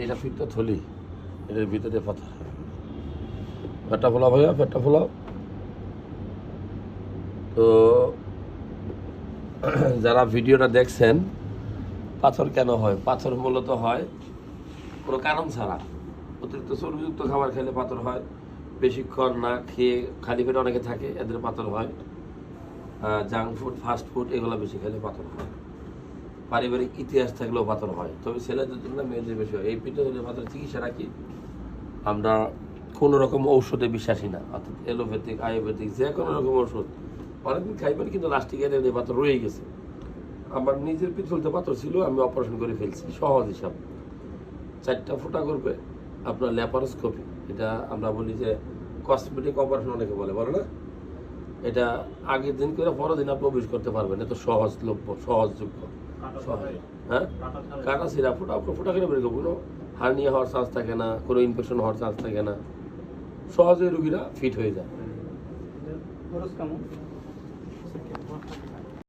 এটা পিঠটা থলি, এটার ভিতরে পাথর। পেটটা ফোলাও ভাইয়া, পেটটা ফোলাও। তো যারা ভিডিওটা দেখছেন, পাথর কেন হয়? পাথর মূলত হয় কোনো কারণ ছাড়া। অতিরিক্ত চর্বিযুক্ত খাবার খেলে পাথর হয়, বেশিক্ষণ না খেয়ে খালি পেটে অনেকে থাকে, এদের পাথর হয়। জাঙ্ক ফুড, ফাস্ট ফুড এগুলো বেশি খেলে পাথর হয়। পারিবারিক ইতিহাস থাকলেও পাথর হয়, তবে ছেলেদের জন্য মেয়েদের বেশি হয়। এই পিঠে পাথর চিকিৎসাটা কি? আমরা কোনো রকম ঔষধে বিশ্বাসী না, অর্থাৎ এলোপ্যাথিক, আয়ুর্বেদিক, যে কোনো রকম ওষুধ অনেকদিন খাইবেন, কিন্তু লাস্টে গিয়ে এই পাথর রয়ে গেছে। আমার নিজের পিছলতে পাথর ছিল, আমি অপারেশন করে ফেলছি। সহজ হিসাব, 4টা ফুটা করবে আপনার ল্যাপারোস্কোপি, এটা আমরা বলি যে কসমেটিক অপারেশন অনেকে বলে না, এটা আগের দিন করে পরের দিন আপনি প্রবেশ করতে পারবেন, এত সহজলভ্য, সহজযোগ্য। হ্যাঁ, কাটা সিরা ফুটা ফুটা করে বের করবো, কোনো হার্নিয়া হওয়ার চান্স থাকে না, কোনো ইনফেকশন হওয়ার চান্স থাকে না, সহজে রুগীরা ফিট হয়ে যায়।